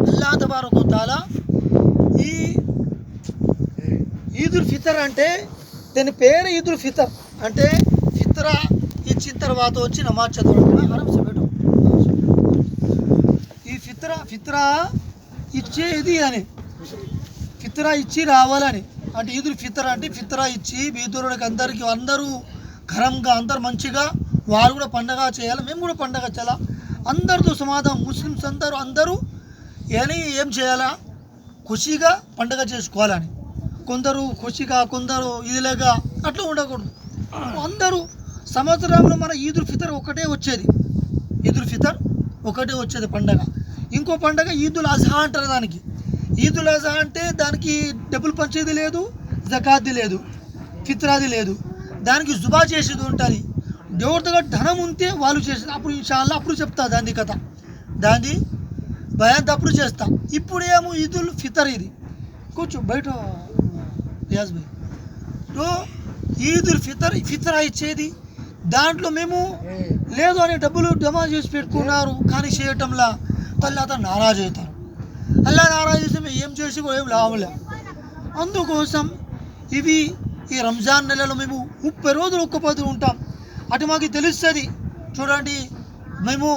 అల్లాహ్ తబారక తాలా ఈ ఈదుల్ ఫితర్ అంటే దీని పేరు ఈదుల్ ఫితర్ అంటే ఫిత్రా ఇచ్చిన తర్వాత వచ్చి నమాజ్ చదవడం ఆరంభించబెట్టు. ఈ ఫిత్రా ఇచ్చేది అని ఫిత్రా ఇచ్చి రావాలని అంటే ఈదుల్ ఫితర్ అంటే ఫిత్రా ఇచ్చి బీదోరుడికి అందరూ ఘనంగా అందరు మంచిగా వారు కూడా పండగ చేయాలి, మేము కూడా పండగ చేయాలి, అందరితో సమాధానం ముస్లిమ్స్ అందరూ ఏం చేయాలా ఖుషిగా పండగ చేసుకోవాలని. కొందరు ఖుషిగా కొందరు ఇదిలేగా అట్లా ఉండకూడదు. అందరూ సంవత్సరంలో మన ఈదుల్ ఫితర్ ఒకటే వచ్చేది పండగ. ఇంకో పండగ ఈదుల్ అజహా అంటారు. దానికి ఈదుల్ అజహా అంటే దానికి డబ్బులు పంచేది లేదు, జకాత్ది లేదు, ఫిత్రాది లేదు, దానికి జుబా చేసేది ఉంటుంది. దేవుడి దగ్గర ధనం ఉంటే వాళ్ళు చేసేది. అప్పుడు ఇన్షాల్లా అప్పుడు చెప్తా దాని కథ, దాన్ని భయాంత అప్పుడు చేస్తా. ఇప్పుడేమో ఈదుల్ ఫితర్ ఇది కూర్చో బయట రియాజ్ భాయ్. సో ఈదుల్ ఫిత్రా ఇచ్చేది దాంట్లో మేము లేదు అని డబ్బులు జమా చేసి పెట్టుకున్నారు కానీ చేయటంలా తర్వాత నారాజు అవుతారు. అల్లా నారాజు చేసి మేము ఏం చేసి కూడా ఏం లాభంలే. అందుకోసం ఇవి ఈ రంజాన్ నెలలో మేము 30 రోజులు ఒక్క పొద్దులు ఉంటాం. అటు మాకు తెలుస్తుంది. చూడండి, మేము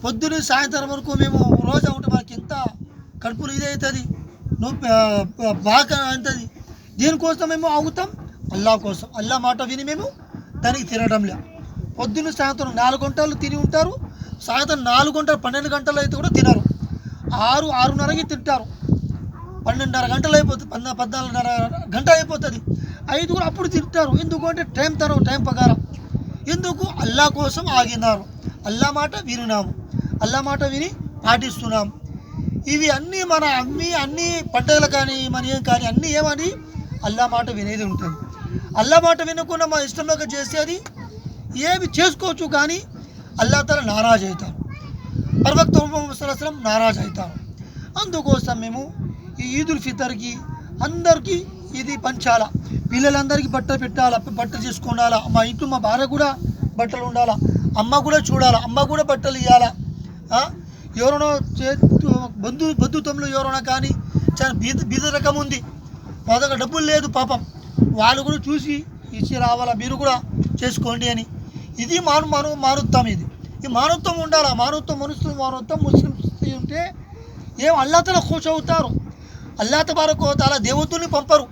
పొద్దున్న సాయంత్రం వరకు మేము రోజా ఉంటే మనకి ఎంత కడుపులు ఇదవుతుంది, బాగా అవుతుంది. దీనికోసం మేము ఆగుతాం, అల్లా కోసం. అల్లా మాట విని మేము దానికి తినడంలే. పొద్దున్న సాయంత్రం 4 గంటలు తిని ఉంటారు, సాయంత్రం 4 గంటలు 12 గంటలు అయితే కూడా తినరు. 6-6:30కి తింటారు, 12:30 గంటలు అయిపోతుంది, 14:30 గంట అయిపోతుంది, 5 కూడా అప్పుడు తింటారు. ఎందుకంటే టైం ప్రకారం. ఎందుకు? అల్లా కోసం ఆగినారు, అల్లా మాట విన్నాము, అల్లా మాట విని పాటిస్తున్నాం. ఇవి అన్నీ మన అన్ని పండుగలు కానీ మన ఏం కానీ అన్నీ ఏమని అల్లా మాట వినేది ఉంటుంది. అల్లా మాట వినకుండా మా ఇష్టంలోకి చేసేది ఏమి చేసుకోవచ్చు కానీ అల్లా తఆలా నారాజ్ అవుతారు, ప్రవక్త ముహమ్మద్ సల్లల్లాహు అలైహి వసల్లం నారాజ్ అవుతారు. అందుకోసం మేము ఈ ఈదుల్ ఫితర్కి అందరికీ ఇది పంచాలా, పిల్లలందరికీ బట్టలు పెట్టాలా, బట్టలు చేసుకోవాలా. మా ఇంట్లో మా భార్య కూడా బట్టలు ఉండాలా, అమ్మ కూడా చూడాలా, అమ్మ కూడా బట్టలు ఇవ్వాలా. ఎవరైనా బంధుత్వంలో ఎవరైనా కానీ చాలా బీద రకం ఉంది, మా దగ్గర డబ్బులు లేదు పాపం, వాళ్ళు కూడా చూసి ఇచ్చి రావాలా, మీరు కూడా చేసుకోండి అని. ఇది మానవత్వం. ఈ మానవత్వం ఉండాలా. మానవత్వం ముస్లిమ్స్ ఉంటే ఏం అల్లా తఆలా ఖుష్ అవుతారు. అల్లా తబారక వ తఆలా దేవతల్ని పంపరు,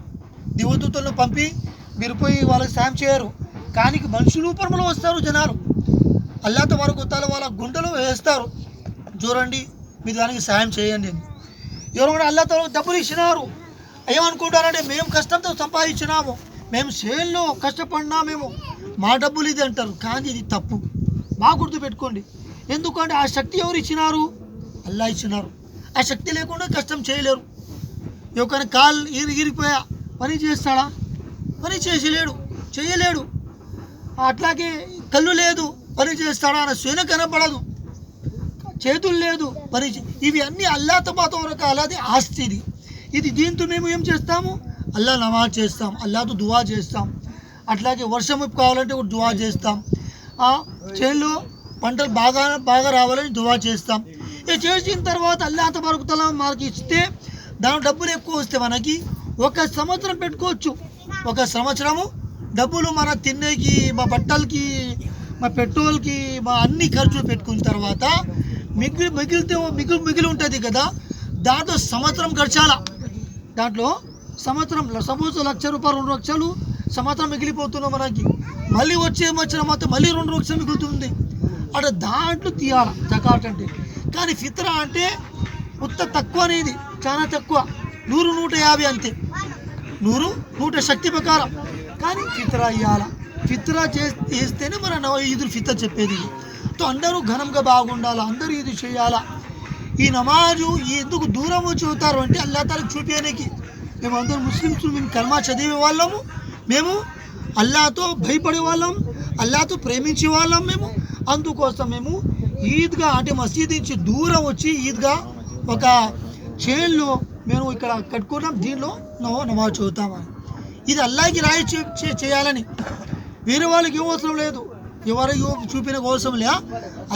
దేవదూతలను పంపి మీరు పోయి వాళ్ళకి సాయం చేయరు. కానీ మనుషుల రూపంలో వస్తారు జనాలు. అల్లా తబారక వ తఆలా వాళ్ళ గుండెలో వేస్తారు, చూడండి మీరు దానికి సాయం చేయండి అని. ఎవరు కూడా అల్లా తఆలా డబ్బులు ఇచ్చినారు, ఏమనుకుంటారంటే మేము కష్టంతో సంపాదించినాము, మేము సేల్లో కష్టపడినా మేము మా డబ్బులు ఇది అంటారు. కానీ ఇది తప్పు, బాగా గుర్తుపెట్టుకోండి. ఎందుకంటే ఆ శక్తి ఎవరు ఇచ్చినారు? అల్లా ఇచ్చినారు. ఆ శక్తి లేకుండా కష్టం చేయలేరు. ఎవరికైనా కాలు ఇరిగిపోయా పని చేస్తాడా? పని చేయలేడు. అట్లాగే కళ్ళు లేదు పని చేస్తాడా? అన్న సూన కనపడదు, చేతులు లేదు పని. ఇవి అన్నీ అల్లా తబారక అలాది ఆస్తి ఇది. దీంతో మేము ఏం చేస్తాము? అల్లా నమాజ్ చేస్తాం, అల్లాతో దువా చేస్తాం. అట్లాగే వర్షం కావాలంటే కూడా దువా చేస్తాం. చేనులో పంటలు బాగా రావాలని దువా చేస్తాం. ఇది చేసిన తర్వాత అల్లా తబారక తఆలా మనకి ఇస్తే దాని డబ్బులు ఎక్కువ వస్తే మనకి 1 సంవత్సరం పెట్టుకోవచ్చు. 1 సంవత్సరము డబ్బులు మన తిండికి, మా బట్టలకి, మా పెట్రోల్కి, మా అన్ని ఖర్చులు పెట్టుకున్న తర్వాత మిగిలి ఉంటుంది కదా, దాంట్లో సంవత్సరం ఖర్చాలా. దాంట్లో సంవత్సరంలో సపోజ్ 1,00,000 రూపాయలు 2 లక్షలు సంవత్సరం మిగిలిపోతున్నాం మనకి. మళ్ళీ వచ్చే సంవత్సరం మాత్రం మళ్ళీ 2 లక్షలు మిగులుతుంది. అక్కడ దాంట్లో తీయాలి జకాత్ అంటే. కానీ ఫిత్రా అంటే తక్కువ అనేది, చాలా తక్కువ, 100-150 అంతే, 100 శక్తి ప్రకారం. కానీ ఫిత్రా ఇవ్వాలా. ఫిత్రా చేస్తేనే మన ఈదుల్ ఫితర్ చెప్పేది. అందరూ ఘనంగా బాగుండాలా, అందరూ ఇది చేయాలా. ఈ నమాజు ఎందుకు దూరం వచ్చి అవుతారు అంటే అల్లా తఆలా చూపించడానికి. మేము అందరూ ముస్లిమ్స్, మేము కల్మా చదివే వాళ్ళము, మేము అల్లాతో భయపడే వాళ్ళం, అల్లాతో ప్రేమించే వాళ్ళం మేము. అందుకోసం మేము ఈద్గా అంటే మసీద్ నుంచి దూరం వచ్చి ఈద్గా ఒక చైన్లో మేము ఇక్కడ కట్టుకున్నాం, దీనిలో నమాజ్ చదువుతామని. ఇది అల్లాకి రాయి చేయాలని. వేరే వాళ్ళకి ఏం అవసరం లేదు, ఎవరికి చూపిన అవసరం లే,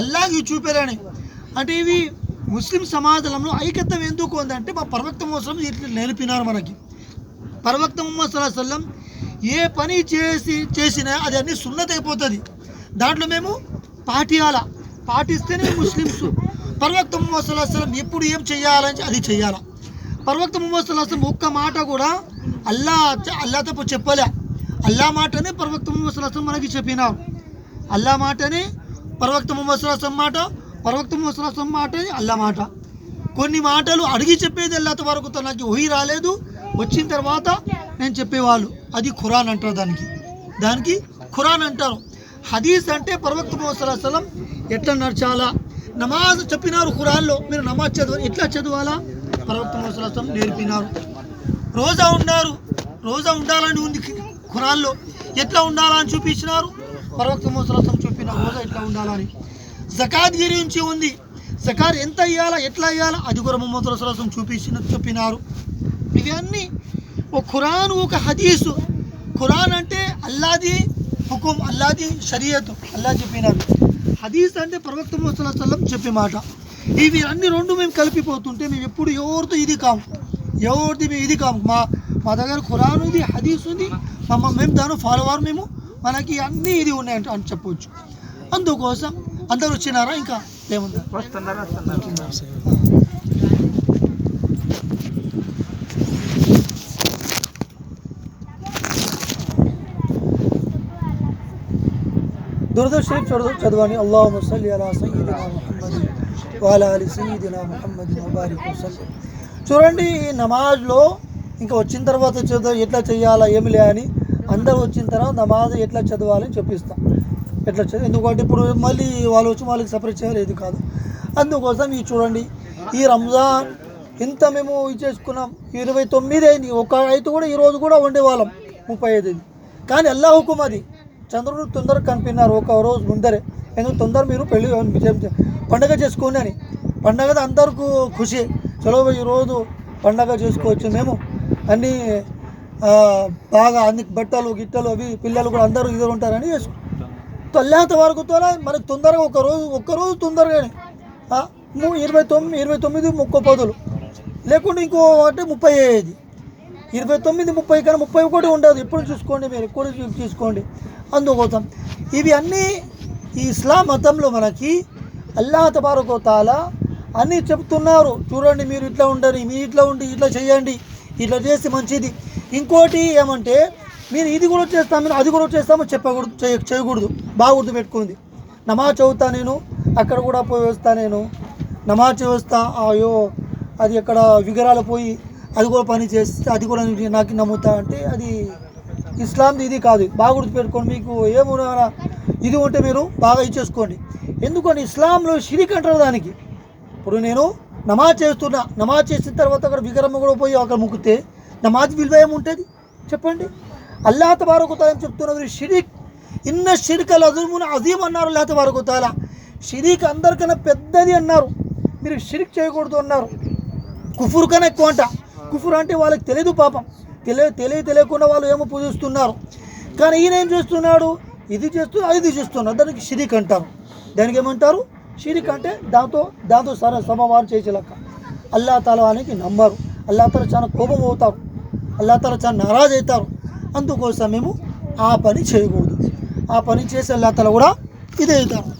అల్లాహకి చూపారని. అంటే ఇవి ముస్లిం సమాజంలో ఐక్యత్వం ఎందుకు ఉందంటే మా ప్రవక్త మోసం ఇట్లా నేర్పినారు మనకి. ప్రవక్త ముహమ్మద్ సల్లల్లాహు అలైహి వసల్లం ఏ పని చేసినా అది అన్ని సున్నత్ అయిపోతుంది. దాంట్లో మేము పాటిస్తేనే ముస్లిమ్స్. ప్రవక్త ముహమ్మద్ సల్లల్లాహు అలైహి వసల్లం ఎప్పుడు ఏం చేయాలని అది చేయాలా. ప్రవక్త ముహమ్మద్ సల్లల్లాహు అలైహి వసల్లం ఒక్క మాట కూడా అల్లా తప్ప చెప్పలే. అల్లా మాటనే ప్రవక్త ముహమ్మద్ సల్లల్లాహు అలైహి వసల్లం మనకి చెప్పినారు. అల్లా మాటనే ప్రవక్త ముహమ్మద్ సల్లల్లాహు అలైహి వసల్లం మాట, ప్రవక్త ముహమ్మద్ సల్లల్లాహు అలైహి వసల్లం మాట, అల్లా మాట. కొన్ని మాటలు అడిగి చెప్పేది అల్లా వరకు నాకు వహీ రాలేదు, వచ్చిన తర్వాత నేను చెప్పేవాళ్ళు, అది ఖురాన్ అంటారు. దానికి ఖురాన్ అంటారు. హదీస్ అంటే ప్రవక్త ముహమ్మద్ సల్లల్లాహు అలైహి వసల్లం ఎట్లా నడచాలా, నమాజ్ చెప్పినారు ఖురాన్లో. మీరు నమాజ్ చదవాలి, ఎట్లా చదవాలా ప్రవక్త ముహమ్మద్ సల్లల్లాహు అలైహి వసల్లం నేర్పినారు. రోజా ఉండాలని ఉంది ఖురాన్లో, ఎట్లా ఉండాలని చూపించినారు ప్రవక్త ముహమ్మద్ సల్లల్లాహు అలైహి వసల్లం చెప్పినారు. రోజా ఎట్లా ఉండాలని. జకాత్ గురించి ఉంది, జకాత్ ఎంత ఇవ్వాలా, ఎట్లా ఇవ్వాలా, అది కూడా ముహమ్మద్ సల్లల్లాహు అలైహి వసల్లం చెప్పినారు. ఇవన్నీ ఒక ఖురాన్, ఒక హదీసు. ఖురాన్ అంటే అల్లాది హుకుం, అల్లాది షరియత్, అల్లా చెప్పినారు. హదీస్ అంటే ప్రవక్త ముహమ్మద్ సల్లల్లాహు అలైహి వసల్లం చెప్పే మాట. ఇవి అన్ని రెండు మేము కలిపిపోతుంటే మేము ఎప్పుడు ఎవరితో ఇది కాము, మేము ఇది కాము. మా దగ్గర ఖురాన్ ఉంది, హదీస్ ఉంది, మేము దాని ఫాలోవర్, మేము మనకి అన్నీ ఇది ఉన్నాయంట అని చెప్పవచ్చు. అందుకోసం అందరు వచ్చినారా, ఇంకా ఏముందా వస్తున్నారా? దురద్ షరీఫ్ చదవండి. అల్లాహుమ్మ సల్లి అలా సయ్యిదినా ముహమ్మద్ వఅలా ఆలి సయ్యిదినా ముహమ్మద్ వబారిక్ వసల్లం. చూడండి, ఈ నమాజ్లో ఇంకా వచ్చిన తర్వాత ఎట్లా చేయాలా ఏమి లే అని, అందరూ వచ్చిన తర్వాత నమాజ్ ఎట్లా చదవాలని చెప్పిస్తాం. ఎందుకంటే ఇప్పుడు మళ్ళీ వాళ్ళు వచ్చి వాళ్ళకి సపరేట్ చేయాలి, ఇది కాదు. అందుకోసం ఈ చూడండి, ఈ రంజాన్ ఇంత మేము ఇది చేసుకున్నాం. 29 అయింది, ఒక రైతు కూడా ఈరోజు కూడా ఉండేవాళ్ళం 35. కానీ అల్లా హుకుం అది. చంద్రుడు తొందరగా కనిపినారు ఒక రోజు ముందరే, ఎందుకు తొందర మీరు పెళ్ళి పండగ చేసుకోండి అని. పండగ అందరికీ ఖుషి, చలో ఈరోజు పండగ చేసుకోవచ్చు, మేము అన్నీ బాగా అన్ని బట్టలు గిట్టలు అవి పిల్లలు కూడా అందరూ ఇద్దరు ఉంటారని చేసుకుంటాం. అల్లాహ్ వరకు మనకు తొందరగా ఒక్కరోజు తొందరగానే 29 30 లేకుంటే ఇంకో అంటే 30 అయ్యేది. 29 30 కానీ 31 ఉండదు. ఎప్పుడు చూసుకోండి, మీరు ఎక్కువ చూసుకోండి. అందుకోసం ఇవి అన్నీ ఈ ఇస్లాం మతంలో మనకి అల్లాహ్ తబారక వ తఆలా అన్నీ చెప్తున్నారు. చూడండి, మీరు ఇట్లా ఉండరు, మీరు ఇట్లా ఉండి ఇట్లా చేయండి, ఇట్లా చేస్తే మంచిది. ఇంకోటి ఏమంటే, మీరు ఇది కూడా చేస్తాము, మీరు అది కూడా చేస్తామో చెప్పకూడదు, చేయకూడదు. బాగా గుర్తుపెట్టుకుంది. నమాజ్ చదువుతా నేను, అక్కడ కూడా పోయి వస్తా, నేను నమాజ్ చేస్తా, అయ్యో అది అక్కడ విగ్రహాలు పోయి అది కూడా పని చేస్తే అది కూడా నాకు నమ్ముతా అంటే అది ఇస్లాంది ఇది కాదు. బాగా గుర్తుపెట్టుకోండి. మీకు ఏమున్నా ఇది ఉంటే మీరు బాగా ఇచ్చేసుకోండి. ఎందుకంటే ఇస్లాంలో షిరిక్ అంటారు దానికి. ఇప్పుడు నేను నమాజ్ చేస్తున్నా, నమాజ్ చేసిన తర్వాత అక్కడ విగ్రహం కూడా పోయి అక్కడ ముక్కితే నమాజ్ విలువ ఏముంటుంది చెప్పండి. అల్లాహ్ తబారక వ తఆలా చెప్తున్నారు, షిరిక్ ఇన్న షిర్క లజుల్మున్ అజీమ్ అన్నారు. అల్లాహ్ తబారక వ తఆలా షిరిక్ అందరికన్నా పెద్దది అన్నారు. మీరు షిరిక్ చేయకూడదు అన్నారు. కుఫుర్ కన్నా ఎక్కువ అంట. కుఫుర్ అంటే వాళ్ళకి తెలియదు, పాపం తెలియకుండా వాళ్ళు ఏమో పూజిస్తున్నారు. కానీ ఈయన ఏం చేస్తున్నాడు, ఇది చేస్తున్నాడు, దానికి షిరిక్ అంటారు. దానికి ఏమంటారు, షిరిక్ అంటే దాంతో సమవారం చేసే లెక్క. అల్లాహ్ తఆలా అనేది నమ్మరు. అల్లాహ్ తఆలా చాలా కోపం అవుతారు, అల్లాహ్ తఆలా చాలా నారాజ్ అవుతారు. అందుకోసం మేము ఆ పని చేయకూడదు. ఆ పని చేసి అల్లాహ్ తఆలా కూడా ఇదే అవుతారు.